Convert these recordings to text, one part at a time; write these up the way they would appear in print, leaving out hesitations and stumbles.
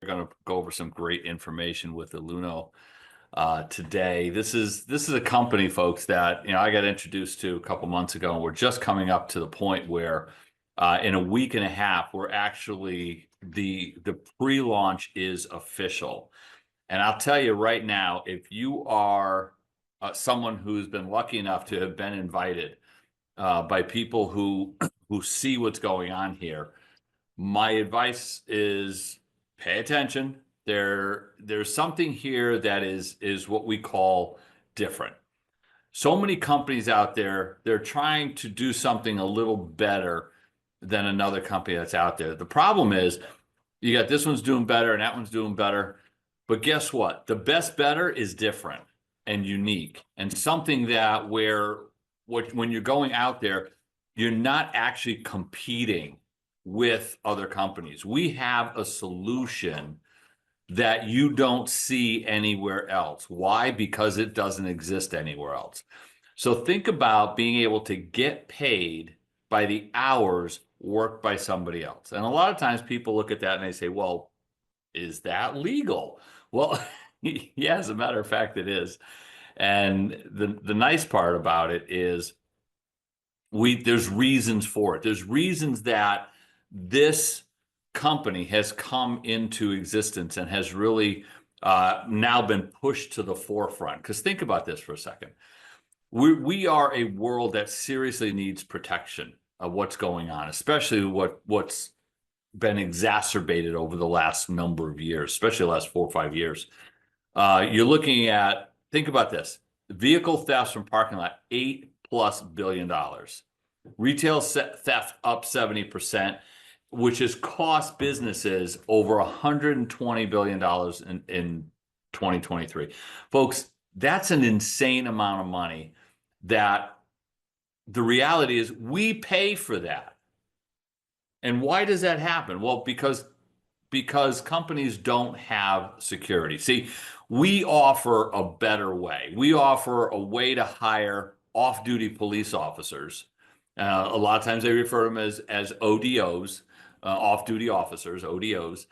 We're going to go over some great information with the Luno today. This is a company, folks, that I got introduced to a couple months ago, and we're just coming up to the point where in a week and a half, we're actually the pre-launch is official. And I'll tell you right now, if you are someone who's been lucky enough to have been invited by people who who see what's going on here, my advice is pay attention. There's something here that is what we call different. So many companies out there, they're trying to do something a little better than another company that's out there. The problem is you got this one's doing better and that one's doing better. But guess what? The best better is different and unique, and something that when you're going out there, you're not actually competing with other companies. We have a solution that you don't see anywhere else. Why? Because it doesn't exist anywhere else. So think about being able to get paid by the hours worked by somebody else. And a lot of times people look at that and they say, well, is that legal? Well, yeah, as a matter of fact, it is. And the nice part about it is there's reasons for it. There's reasons that this company has come into existence and has really now been pushed to the forefront. Because think about this for a second. We are a world that seriously needs protection of what's going on, especially what's been exacerbated over the last number of years, especially the last 4 or 5 years. You're looking at, think about this, vehicle thefts from parking lot, $8+ billion. Retail theft up 70%, which has cost businesses over $120 billion in 2023. Folks, that's an insane amount of money that the reality is we pay for that. And why does that happen? Well, because companies don't have security. See, we offer a better way. We offer a way to hire off-duty police officers. A lot of times they refer to them as ODOs, off-duty officers, ODOs.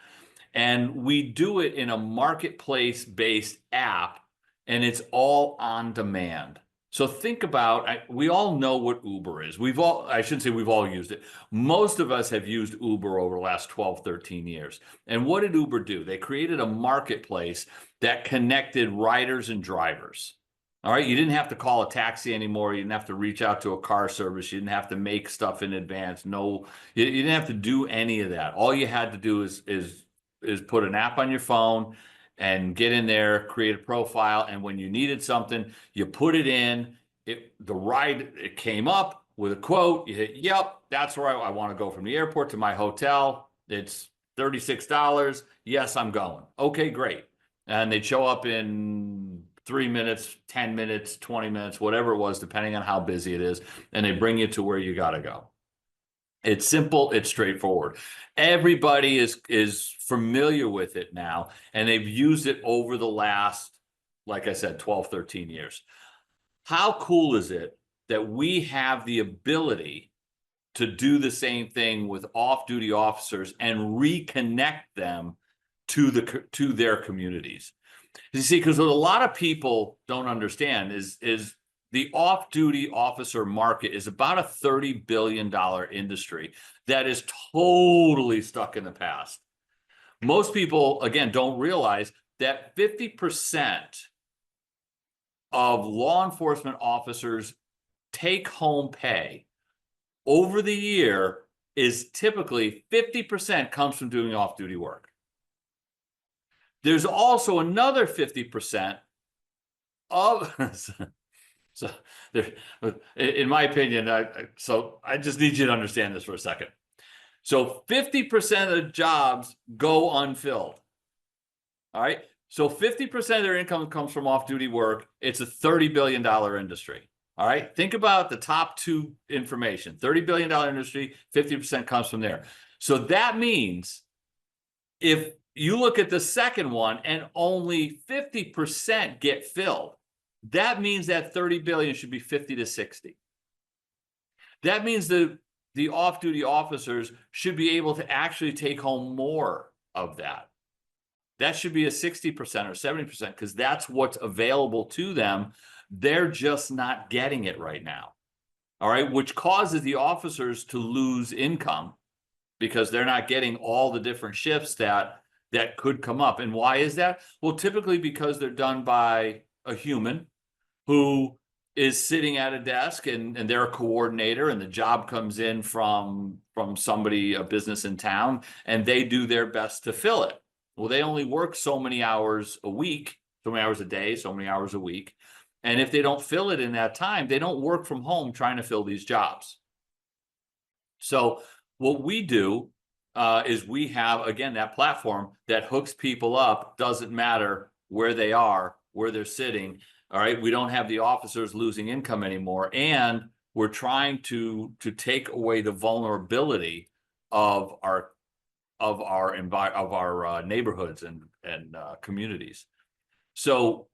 And we do it in a marketplace-based app, and it's all on demand. So think about, we all know what Uber is. I shouldn't say we've all used it. Most of us have used Uber over the last 12, 13 years. And what did Uber do? They created a marketplace that connected riders and drivers. All right, you didn't have to call a taxi anymore. You didn't have to reach out to a car service. You didn't have to make stuff in advance. No, you didn't have to do any of that. All you had to do is put an app on your phone and get in there, create a profile, and when you needed something, you put it in. It came up with a quote. You hit, yep, that's where I want to go from the airport to my hotel. It's $36. Yes, I'm going. Okay, great. And they'd show up in 3 minutes, 10 minutes, 20 minutes, whatever it was, depending on how busy it is, and they bring you to where you got to go. It's simple, it's straightforward. Everybody is familiar with it now, and they've used it over the last, like I said, 12, 13 years. How cool is it that we have the ability to do the same thing with off-duty officers and reconnect them to their communities? You see, because what a lot of people don't understand is the off-duty officer market is about a $30 billion industry that is totally stuck in the past. Most people, again, don't realize that 50% of law enforcement officers' take-home pay over the year is typically 50% comes from doing off-duty work. There's also another 50% of so there, in my opinion, I just need you to understand this for a second. So 50% of the jobs go unfilled. All right. So 50% of their income comes from off-duty work. It's a $30 billion industry. All right. Think about the top two information. $30 billion industry, 50% comes from there. So that means if you look at the second one and only 50% get filled, that means that 30 billion should be 50 to 60. That means the off-duty officers should be able to actually take home more of that. That should be a 60% or 70% because that's what's available to them. They're just not getting it right now. All right, which causes the officers to lose income because they're not getting all the different shifts that could come up. And why is that? Well, typically because they're done by a human who is sitting at a desk and they're a coordinator, and the job comes in from somebody, a business in town, and they do their best to fill it. Well, they only work so many hours a week, so many hours a day, so many hours a week. And if they don't fill it in that time, they don't work from home trying to fill these jobs. So what we do is we have, again, that platform that hooks people up. Doesn't matter where they are, where they're sitting. All right, we don't have the officers losing income anymore, and we're trying to take away the vulnerability of our neighborhoods and communities. So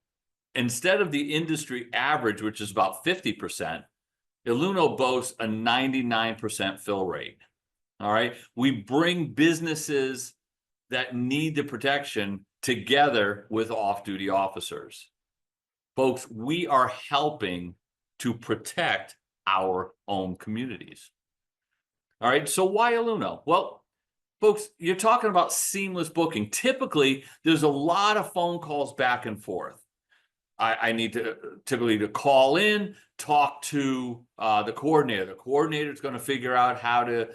instead of the industry average, which is about 50%, illuno boasts a 99% fill rate. All right, we bring businesses that need the protection together with off-duty officers. Folks, we are helping to protect our own communities. All right, so why illuno? Well, folks, you're talking about seamless booking. Typically, there's a lot of phone calls back and forth. I need to typically to call in, talk to the coordinator. The coordinator is going to figure out how to,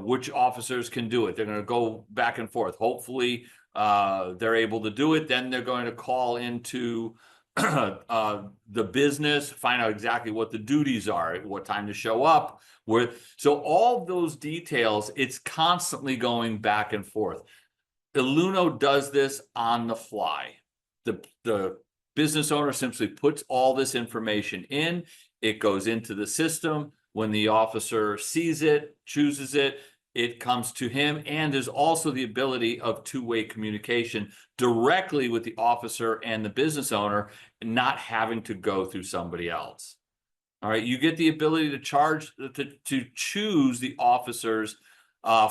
which officers can do it. They're going to go back and forth. Hopefully, they're able to do it. Then they're going to call into the business, find out exactly what the duties are, what time to show up. So all those details, it's constantly going back and forth. Illuno does this on the fly. The business owner simply puts all this information in. It goes into the system. When the officer sees it, chooses it, it comes to him. And there's also the ability of two-way communication directly with the officer and the business owner, not having to go through somebody else. All right, you get the ability to choose the officers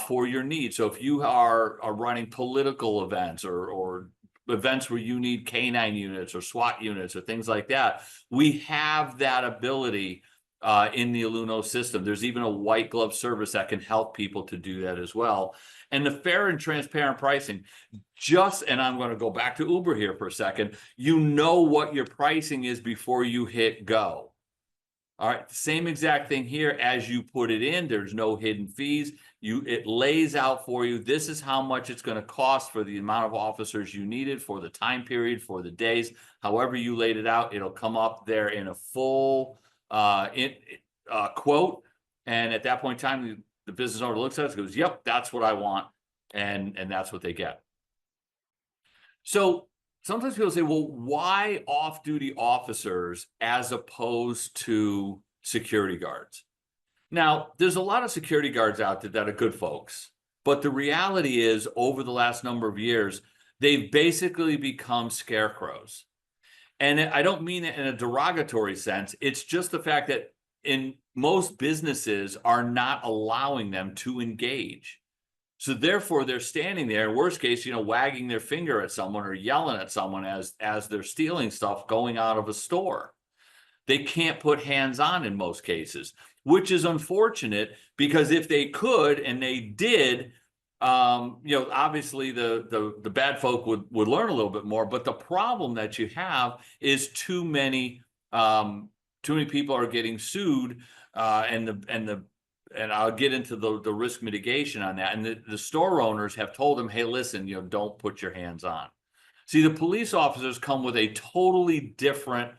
for your needs. So if you are running political events or events where you need K9 units or SWAT units or things like that, we have that ability in the illuno system. There's even a white glove service that can help people to do that as well. And the fair and transparent pricing, and I'm going to go back to Uber here for a second, you know what your pricing is before you hit go. All right, same exact thing here. As you put it in, there's no hidden fees. It lays out for you, this is how much it's going to cost for the amount of officers you needed, for the time period, for the days. However you laid it out, it'll come up there in a full quote. And at that point in time, the business owner looks at it and goes, yep, that's what I want. And that's what they get. So sometimes people say, well, why off-duty officers as opposed to security guards? Now, there's a lot of security guards out there that are good folks, but the reality is, over the last number of years, they've basically become scarecrows. And I don't mean it in a derogatory sense. It's just the fact that in most businesses are not allowing them to engage. So therefore, they're standing there, worst case, wagging their finger at someone or yelling at someone as they're stealing stuff going out of a store. They can't put hands on in most cases, which is unfortunate, because if they could and they did, obviously the bad folk would learn a little bit more. But the problem that you have is too many people are getting sued, and I'll get into the risk mitigation on that. And the store owners have told them, hey, listen, don't put your hands on. See, the police officers come with a totally different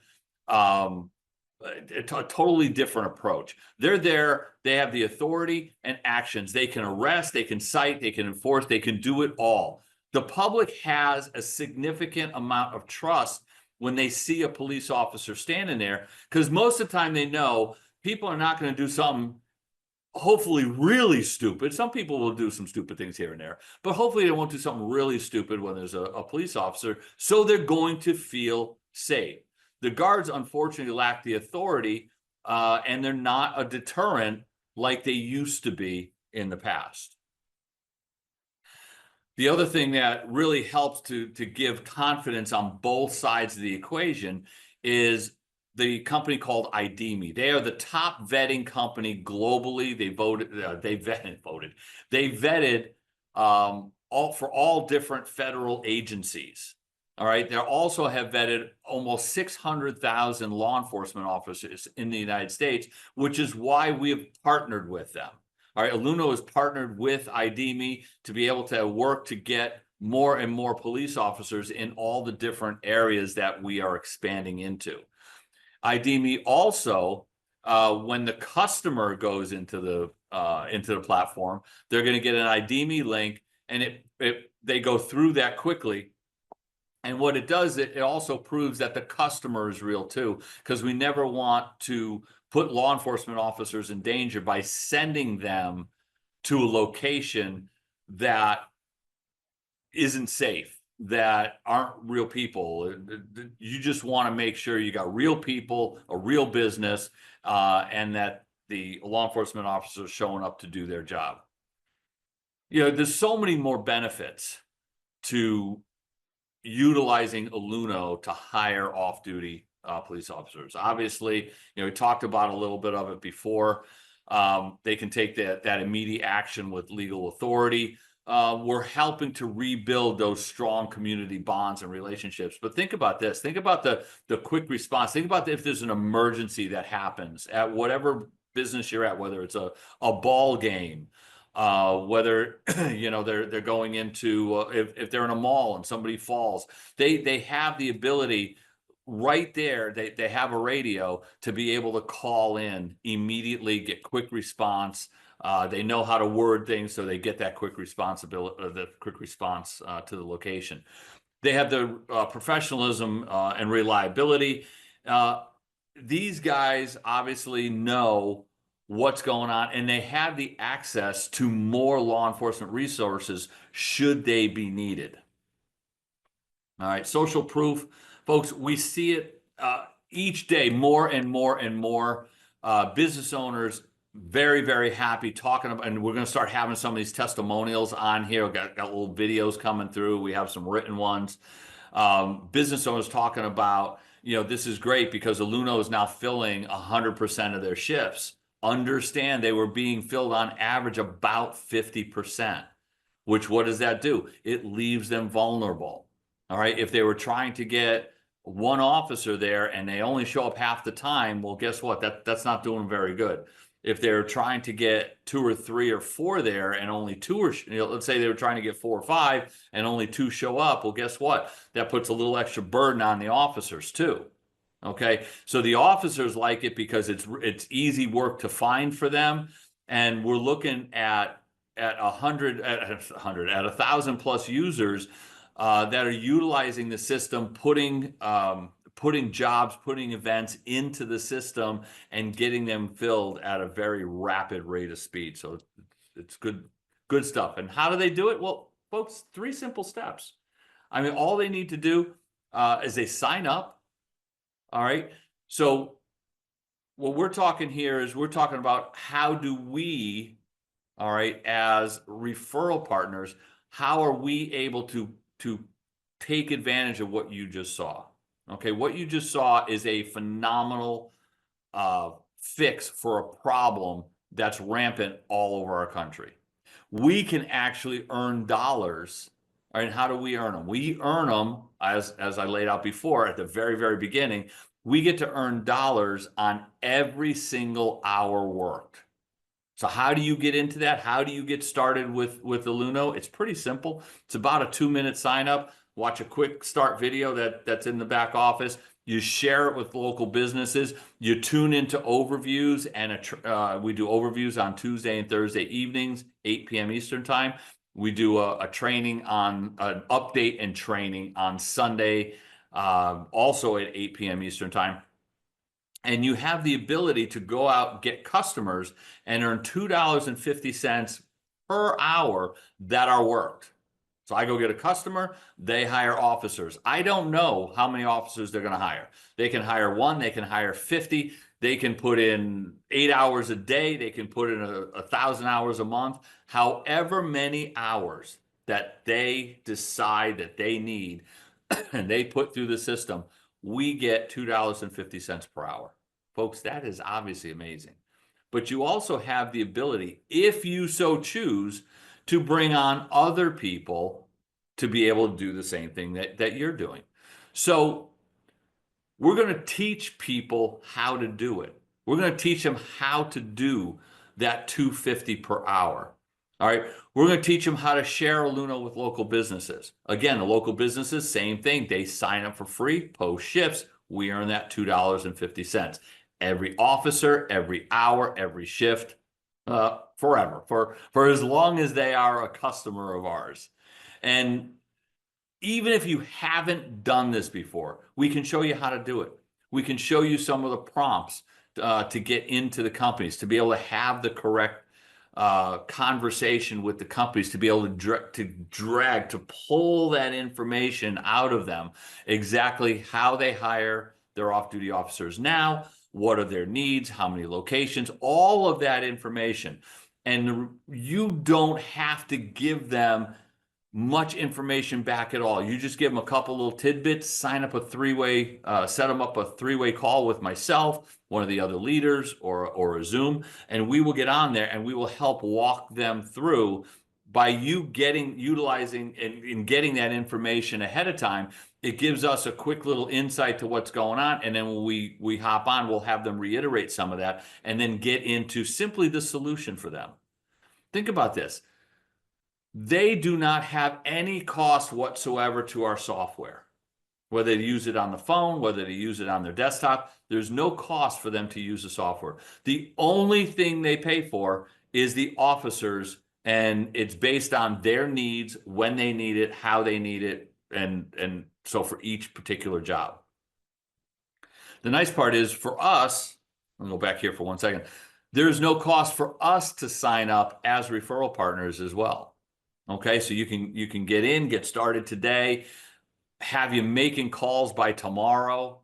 approach. They're there, they have the authority and actions. They can arrest, they can cite, they can enforce, they can do it all. The public has a significant amount of trust when they see a police officer standing there, because most of the time they know people are not going to do something hopefully really stupid. Some people will do some stupid things here and there, but hopefully they won't do something really stupid when there's a police officer, so they're going to feel safe. The guards, unfortunately, lack the authority, and they're not a deterrent like they used to be in the past. The other thing that really helps to give confidence on both sides of the equation is the company called IDME. They are the top vetting company globally. They vetted all different federal agencies. All right. They also have vetted almost 600,000 law enforcement officers in the United States, which is why we have partnered with them. All right, Luno has partnered with IDME to be able to work to get more and more police officers in all the different areas that we are expanding into. IDME also, when the customer goes into the platform, they're going to get an IDME link, and they go through that quickly. And what it does, it also proves that the customer is real too, because we never want to put law enforcement officers in danger by sending them to a location that isn't safe, that aren't real people. You just want to make sure you got real people, a real business, and that the law enforcement officers showing up to do their job. You know, there's so many more benefits to utilizing Luno to hire off-duty police officers. Obviously, you know, we talked about a little bit of it before. They can take that immediate action with legal authority. We're helping to rebuild those strong community bonds and relationships. But think about this. Think about the quick response. Think about if there's an emergency that happens at whatever business you're at, whether it's a ball game, whether you know they're going into if they're in a mall and somebody falls, they have the ability right there. They have a radio to be able to call in immediately, get quick response. They know how to word things, so they get that quick responsibility, the quick response to the location. They have the professionalism and reliability. These guys obviously know what's going on, and they have the access to more law enforcement resources should they be needed. All right, social proof, folks, we see it each day more and more and more. Business owners very, very happy talking about, and we're going to start having some of these testimonials on here. We've got little videos coming through. We have some written ones. Business owners talking about, you know, this is great because Luno is now filling 100% of their shifts. Understand they were being filled on average about 50%, which what does that do? It leaves them vulnerable. All right. If they were trying to get one officer there and they only show up half the time, well, guess what? That's not doing very good. If they're trying to get 2 or 3 or 4 there and only 2 or, you know, let's say they were trying to get 4 or 5 and only 2 show up, well, guess what? That puts a little extra burden on the officers too. Okay, so the officers like it because it's easy work to find for them, and we're looking at 1,000 plus users that are utilizing the system, putting jobs, putting events into the system, and getting them filled at a very rapid rate of speed. So it's good stuff. And how do they do it? Well, folks, 3 simple steps. I mean, all they need to do is they sign up. All right. So what we're talking here is we're talking about how do we, all right, as referral partners, how are we able to take advantage of what you just saw? Okay. What you just saw is a phenomenal fix for a problem that's rampant all over our country. We can actually earn dollars. All right, how do we earn them? We earn them, as I laid out before at the very, very beginning, we get to earn dollars on every single hour worked. So how do you get into that? How do you get started with the Luno? It's pretty simple. It's about a 2-minute sign up. Watch a quick start video that's in the back office. You share it with local businesses. You tune into overviews, and we do overviews on Tuesday and Thursday evenings, 8 p.m. Eastern time. We do a training on an update and training on Sunday, also at 8 p.m. Eastern time. And you have the ability to go out and get customers and earn $2.50 per hour that are worked. So I go get a customer, they hire officers. I don't know how many officers they're going to hire. They can hire 1, they can hire 50, they can put in 8 hours a day, they can put in 1,000 hours a month, however many hours that they decide that they need and they put through the system, we get $2.50 per hour. Folks, that is obviously amazing. But you also have the ability, if you so choose, to bring on other people to be able to do the same thing that you're doing. So we're going to teach people how to do it. We're going to teach them how to do that $2.50 per hour. All right. We're going to teach them how to share a Luno with local businesses. Again, the local businesses, same thing. They sign up for free, post shifts. We earn that $2.50. Every officer, every hour, every shift, forever, for as long as they are a customer of ours. And even if you haven't done this before, we can show you how to do it. We can show you some of the prompts to get into the companies, to be able to have the correct conversation with the companies, to be able to pull that information out of them, exactly how they hire their off-duty officers now, what are their needs, how many locations, all of that information. And you don't have to give them much information back at all. You just give them a couple little tidbits, sign up a three-way, set them up a three-way call with myself, one of the other leaders, or a Zoom, and we will get on there and we will help walk them through. By you utilizing and getting that information ahead of time, it gives us a quick little insight to what's going on. And then when we hop on, we'll have them reiterate some of that and then get into simply the solution for them. Think about this. They do not have any cost whatsoever to our software. Whether they use it on the phone, whether they use it on their desktop, there's no cost for them to use the software. The only thing they pay for is the officers, and it's based on their needs, when they need it, how they need it, and so for each particular job. The nice part is for us, I'll go back here for 1 second, there's no cost for us to sign up as referral partners as well. Okay, so you can get in, get started today, have you making calls by tomorrow,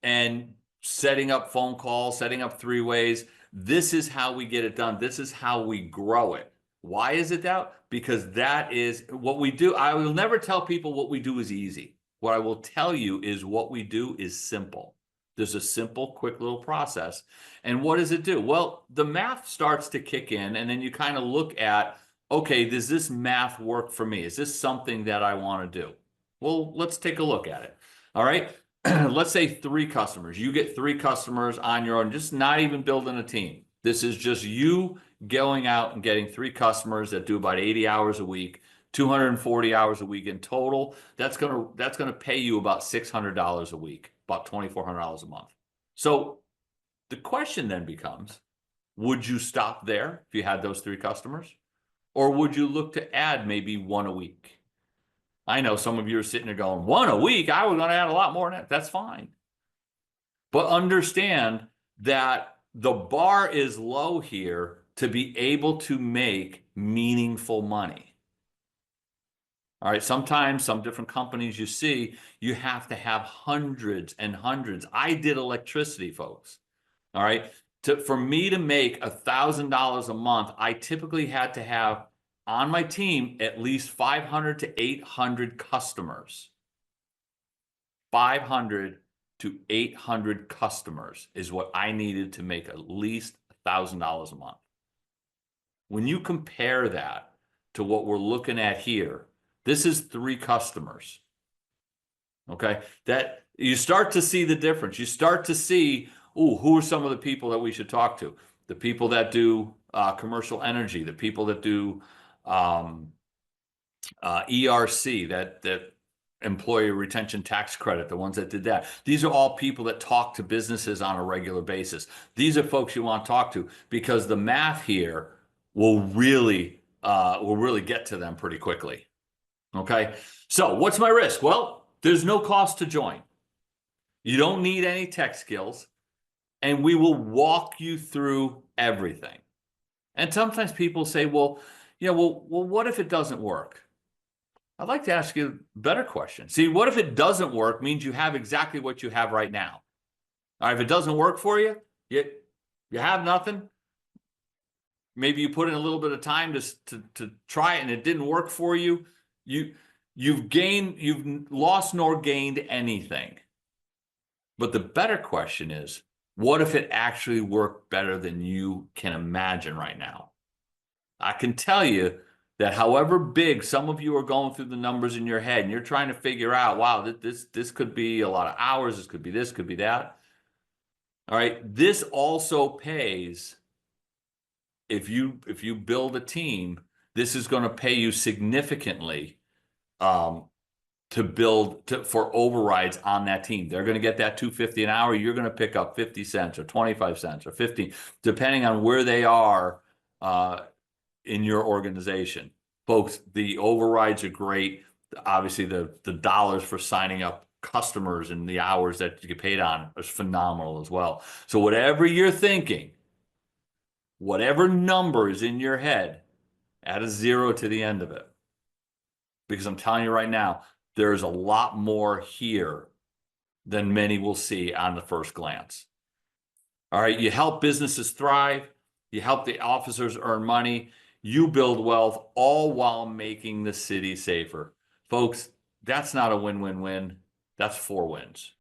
and setting up phone calls, setting up three-ways. This is how we get it done. This is how we grow it. Why is it that? Because that is what we do. I will never tell people what we do is easy. What I will tell you is what we do is simple. There's a simple, quick little process. And what does it do? Well, the math starts to kick in, and then you kind of look at, okay, does this math work for me? Is this something that I want to do? Well, let's take a look at it. All right. Let's say 3 customers. You get 3 customers on your own, just not even building a team. This is just you going out and getting 3 customers that do about 80 hours a week, 240 hours a week in total. That's gonna pay you about $600 a week, about $2,400 a month. So the question then becomes, would you stop there if you had those 3 customers? Or would you look to add maybe 1 a week? I know some of you are sitting there going, 1 a week? I was going to add a lot more than that. That's fine. But understand that the bar is low here to be able to make meaningful money. All right, sometimes some different companies you see, you have to have hundreds and hundreds. I did electricity, folks. All right, for me to make $1,000 a month, I typically had to have on my team at least 500 to 800 customers. 500 to 800 customers is what I needed to make at least $1,000 a month. When you compare that to what we're looking at here, this is 3 customers. Okay, that you start to see the difference. You start to see, who are some of the people that we should talk to? The people that do commercial energy, the people that do ERC, that employee retention tax credit, the ones that did that. These are all people that talk to businesses on a regular basis. These are folks you want to talk to because the math here will really get to them pretty quickly. Okay, so what's my risk? Well, there's no cost to join. You don't need any tech skills, and we will walk you through everything. And sometimes people say, well, what if it doesn't work? I'd like to ask you a better question. See, what if it doesn't work means you have exactly what you have right now. All right, if it doesn't work for you, you have nothing. Maybe you put in a little bit of time to try it and it didn't work for you. you've lost nor gained anything. But the better question is, what if it actually worked better than you can imagine right now? I can tell you that however big some of you are going through the numbers in your head and you're trying to figure out, wow, this could be a lot of hours, this could be that. All right, this also pays if you build a team, this is going to pay you significantly to build for overrides on that team. They're going to get that 250 an hour. You're going to pick up 50 cents or 25 cents or 15, depending on where they are in your organization. Folks, the overrides are great. Obviously, the dollars for signing up customers and the hours that you get paid on is phenomenal as well. So whatever you're thinking, whatever number is in your head, add a 0 to the end of it. Because I'm telling you right now, there's a lot more here than many will see on the first glance. All right, you help businesses thrive, you help the officers earn money, you build wealth, all while making the city safer. Folks, that's not a win-win-win. That's 4 wins.